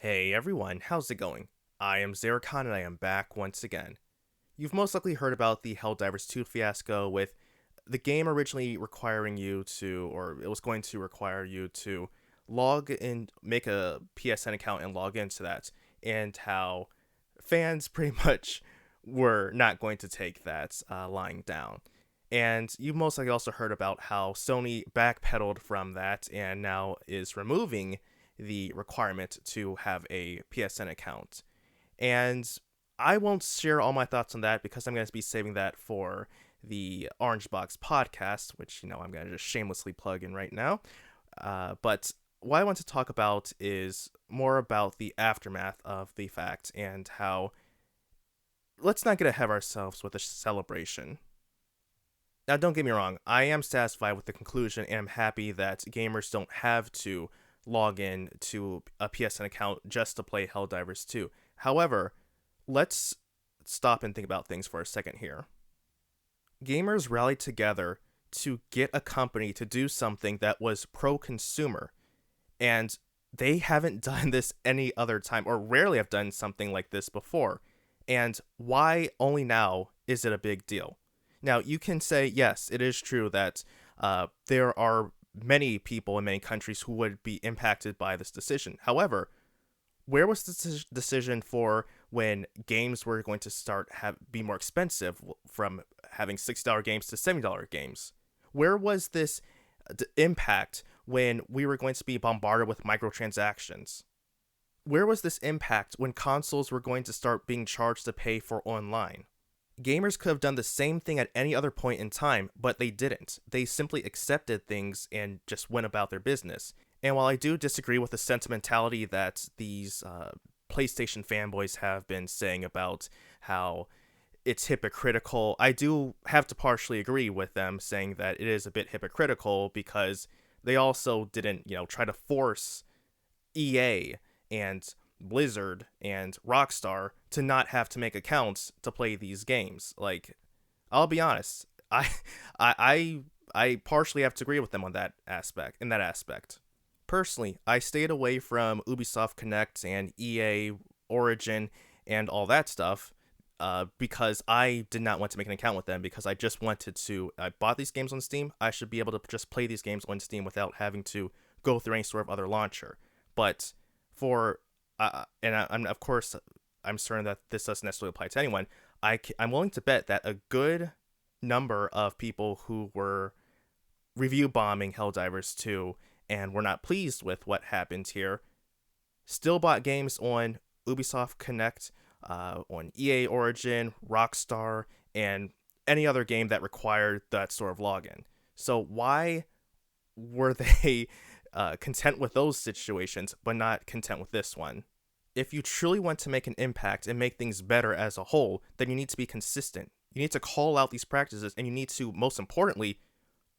Hey everyone, how's it going? I am Zeracon and I am back once again. You've most likely heard about the Helldivers 2 fiasco with the game originally requiring you to, or it was going to require you to log in, make a PSN account and log into that, and how fans pretty much were not going to take that lying down. And you most likely also heard about how Sony backpedaled from that and now is removing the requirement to have a PSN account. And I won't share all my thoughts on that because I'm going to be saving that for the Orange Box podcast, which, I'm going to just shamelessly plug in right now. But what I want to talk about is more about the aftermath of the fact and how let's not get ahead of ourselves with a celebration. Now, don't get me wrong, I am satisfied with the conclusion and I'm happy that gamers don't have to log in to a PSN account just to play Helldivers 2. However, let's stop and think about things for a second here. Gamers rallied together to get a company to do something that was pro-consumer, and they haven't done this any other time, or rarely have done something like this before. And why only now is it a big deal? Now, you can say, yes, it is true that there are many people in many countries who would be impacted by this decision. However, where was this decision for when games were going to be more expensive from having $60 games to $70 games? Where was this impact when we were going to be bombarded with microtransactions? Where was this impact when consoles were going to start being charged to pay for online? Gamers could have done the same thing at any other point in time, but they didn't. They simply accepted things and just went about their business. And while I do disagree with the sentimentality that these PlayStation fanboys have been saying about how it's hypocritical, I do have to partially agree with them saying that it is a bit hypocritical because they also didn't, try to force EA and Blizzard and Rockstar to not have to make accounts to play these games. Like, I'll be honest, I partially have to agree with them on that aspect. In that aspect, personally, I stayed away from Ubisoft Connect and EA Origin and all that stuff because I did not want to make an account with them because I just wanted to. I bought these games on Steam. I should be able to just play these games on Steam without having to go through any sort of other launcher. But for I'm of course I'm certain that this doesn't necessarily apply to anyone. I'm willing to bet that a good number of people who were review bombing Helldivers 2 and were not pleased with what happened here still bought games on Ubisoft Connect, on EA Origin, Rockstar, and any other game that required that sort of login. So why were they content with those situations, but not content with this one? If you truly want to make an impact and make things better as a whole, then you need to be consistent. You need to call out these practices, and you need to, most importantly,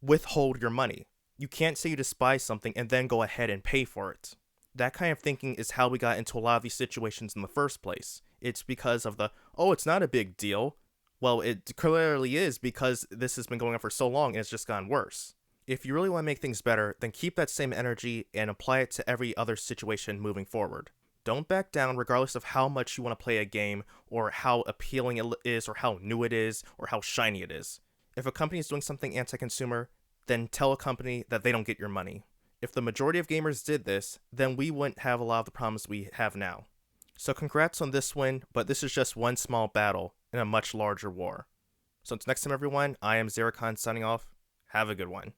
withhold your money. You can't say you despise something and then go ahead and pay for it. That kind of thinking is how we got into a lot of these situations in the first place. It's because of it's not a big deal. Well, it clearly is because this has been going on for so long and it's just gotten worse. If you really want to make things better, then keep that same energy and apply it to every other situation moving forward. Don't back down regardless of how much you want to play a game or how appealing it is or how new it is or how shiny it is. If a company is doing something anti-consumer, then tell a company that they don't get your money. If the majority of gamers did this, then we wouldn't have a lot of the problems we have now. So congrats on this win, but this is just one small battle in a much larger war. So until next time everyone, I am Zeracon signing off. Have a good one.